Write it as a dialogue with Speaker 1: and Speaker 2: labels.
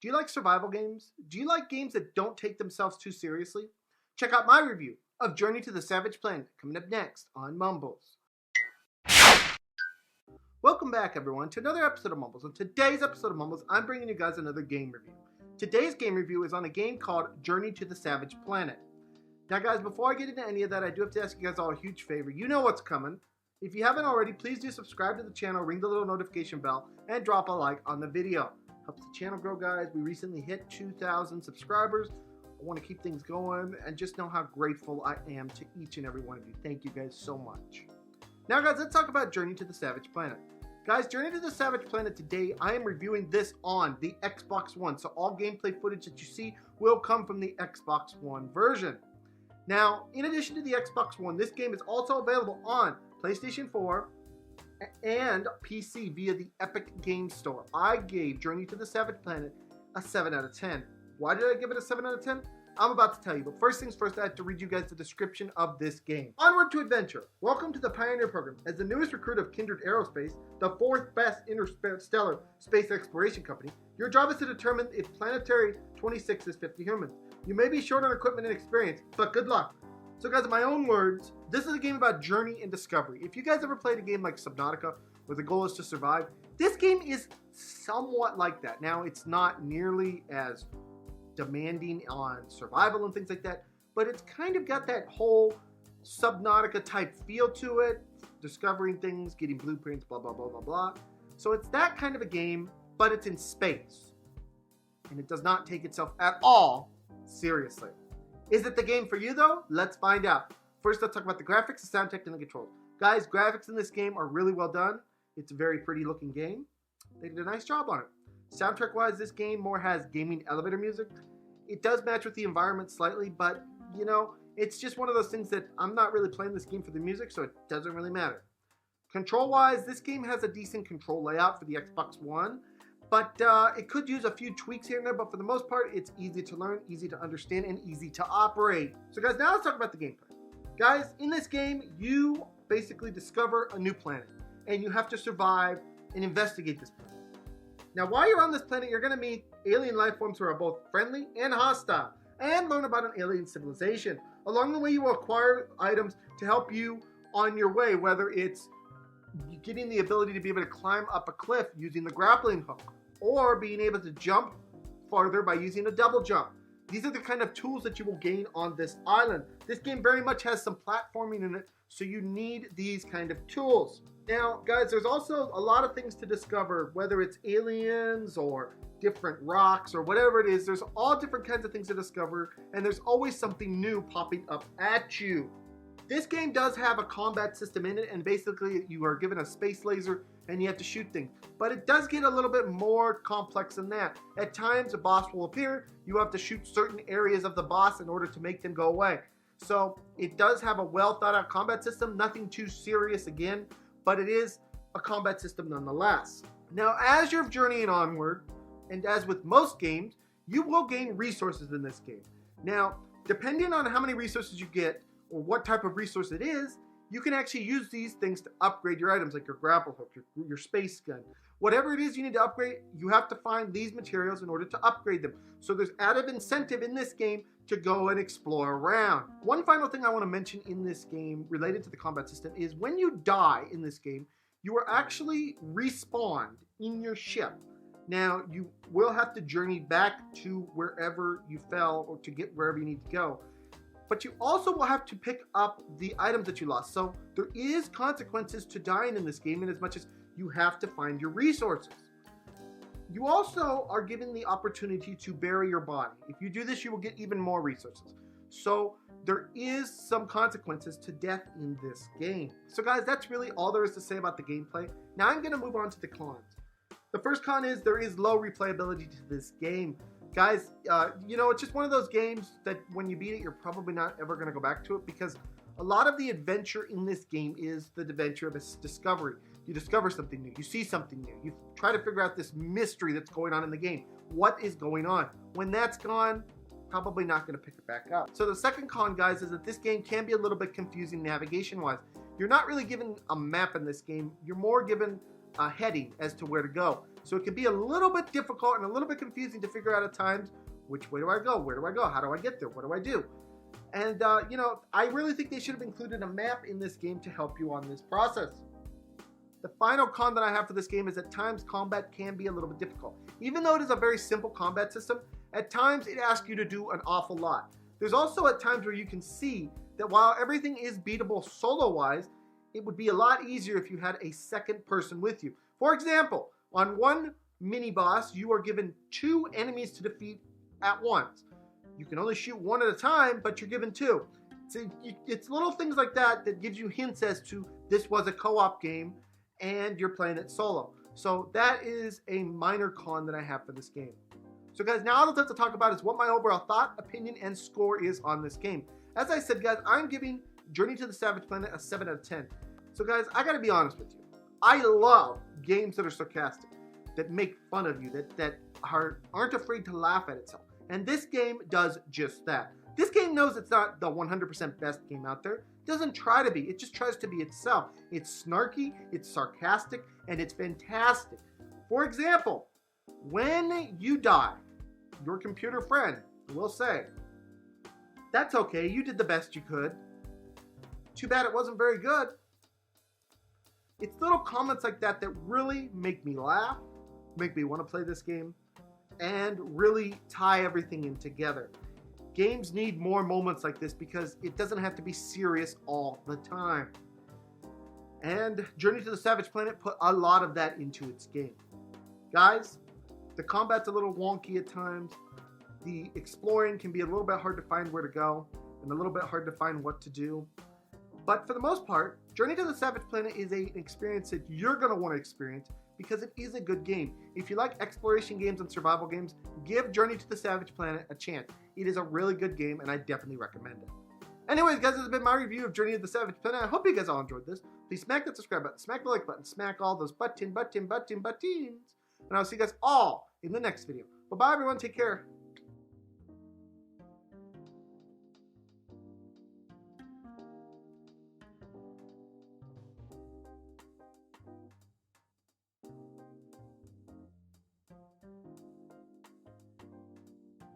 Speaker 1: Do you like survival games? Do you like games that don't take themselves too seriously? Check out my review of Journey to the Savage Planet coming up next on Mumbles. Welcome back, everyone, to another episode of Mumbles. On today's episode of Mumbles, I'm bringing you guys another game review. Today's game review is on a game called Journey to the Savage Planet. Now, guys, before I get into any of that, I do have to ask you guys all a huge favor. You know what's coming. If you haven't already, please do subscribe to the channel, ring the little notification bell, and drop a like on the video. Helps the channel grow, guys. We recently hit 2,000 subscribers. I want to keep things going and just know how grateful I am to each and every one of you. Thank you guys so much. Now, guys, let's talk about Journey to the Savage Planet. Guys, Journey to the Savage Planet today, I am reviewing this on the Xbox One. So all gameplay footage that you see will come from the Xbox One version. Now, in addition to the Xbox One, this game is also available on PlayStation 4 and PC via the Epic Games Store. I gave Journey to the Savage Planet a 7 out of 10. Why did I give it a 7 out of 10? I'm about to tell you, but first things first, I have to read you guys the description of this game. Onward to adventure. Welcome to the Pioneer Program. As the newest recruit of Kindred Aerospace, the fourth best interstellar space exploration company, your job is to determine if Planetary 26 is fit for humans. You may be short on equipment and experience, but good luck. So guys, in my own words, this is a game about journey and discovery. If you guys ever played a game like Subnautica, where the goal is to survive, this game is somewhat like that. Now, it's not nearly as demanding on survival and things like that, but it's kind of got that whole Subnautica type feel to it, discovering things, getting blueprints, blah, blah, blah, blah, blah. So it's that kind of a game, but it's in space. And it does not take itself at all seriously. Is it the game for you, though? Let's find out. First, let's talk about the graphics, the sound tech, and the controls. Guys, graphics in this game are really well done. It's a very pretty looking game. They did a nice job on it. Soundtrack-wise, this game more has gaming elevator music. It does match with the environment slightly, but, you know, it's just one of those things that I'm not really playing this game for the music, so it doesn't really matter. Control-wise, this game has a decent control layout for the Xbox One, but it could use a few tweaks here and there, but for the most part, it's easy to learn, easy to understand, and easy to operate. So guys, now let's talk about the gameplay. Guys, in this game, you basically discover a new planet, and you have to survive and investigate this planet. Now, while you're on this planet, you're going to meet alien life forms who are both friendly and hostile, and learn about an alien civilization. Along the way, you will acquire items to help you on your way, whether it's getting the ability to be able to climb up a cliff using the grappling hook, or being able to jump farther by using a double jump. These are the kind of tools that you will gain on this island. This game very much has some platforming in it, so you need these kind of tools. Now, guys, there's also a lot of things to discover, whether it's aliens or different rocks or whatever it is. There's all different kinds of things to discover, and there's always something new popping up at you. This game does have a combat system in it, and basically you are given a space laser and you have to shoot things. But it does get a little bit more complex than that. At times, a boss will appear. You have to shoot certain areas of the boss in order to make them go away. So it does have a well thought out combat system, nothing too serious again, but it is a combat system nonetheless. Now, as you're journeying onward, and as with most games, you will gain resources in this game. Now, depending on how many resources you get, or what type of resource it is, you can actually use these things to upgrade your items, like your grapple hook, your space gun. Whatever it is you need to upgrade, you have to find these materials in order to upgrade them. So there's added incentive in this game to go and explore around. One final thing I want to mention in this game related to the combat system is when you die in this game, you are actually respawned in your ship. Now, you will have to journey back to wherever you fell or to get wherever you need to go. But you also will have to pick up the items that you lost. So there is consequences to dying in this game, in as much as you have to find your resources. You also are given the opportunity to bury your body. If you do this, you will get even more resources. So there is some consequences to death in this game. So guys, that's really all there is to say about the gameplay. Now I'm going to move on to the cons. The first con is there is low replayability to this game. Guys, you know, it's just one of those games that when you beat it, you're probably not ever going to go back to it, because a lot of the adventure in this game is the adventure of a discovery. You discover something new. You see something new. You try to figure out this mystery that's going on in the game. What is going on? When that's gone, probably not going to pick it back up. So the second con, guys, is that this game can be a little bit confusing navigation-wise. You're not really given a map in this game. You're more given a heading as to where to go. So it can be a little bit difficult and a little bit confusing to figure out at times, which way do I go? Where do I go? How do I get there? What do I do? And, you know, I really think they should have included a map in this game to help you on this process. The final con that I have for this game is at times combat can be a little bit difficult. Even though it is a very simple combat system, at times it asks you to do an awful lot. There's also at times where you can see that while everything is beatable solo-wise, it would be a lot easier if you had a second person with you. For example, on one mini-boss, you are given 2 enemies to defeat at once. You can only shoot 1 at a time, but you're given 2. So it's little things like that that gives you hints as to this was a co-op game and you're playing it solo. So that is a minor con that I have for this game. So guys, now all I have to talk about is what my overall thought, opinion, and score is on this game. As I said, guys, I'm giving Journey to the Savage Planet a 7 out of 10. So guys, I gotta be honest with you. I love games that are sarcastic, that make fun of you, that aren't afraid to laugh at itself. And this game does just that. This game knows it's not the 100% best game out there. It doesn't try to be. It just tries to be itself. It's snarky, it's sarcastic, and it's fantastic. For example, when you die, your computer friend will say, "That's okay, you did the best you could. Too bad it wasn't very good." It's little comments like that that really make me laugh, make me want to play this game, and really tie everything in together. Games need more moments like this because it doesn't have to be serious all the time. And Journey to the Savage Planet put a lot of that into its game. Guys, the combat's a little wonky at times. The exploring can be a little bit hard to find where to go and a little bit hard to find what to do. But for the most part, Journey to the Savage Planet is an experience that you're going to want to experience because it is a good game. If you like exploration games and survival games, give Journey to the Savage Planet a chance. It is a really good game and I definitely recommend it. Anyways, guys, this has been my review of Journey to the Savage Planet. I hope you guys all enjoyed this. Please smack that subscribe button, smack the like button, smack all those buttons. And I'll see you guys all in the next video. Bye-bye, everyone. Take care.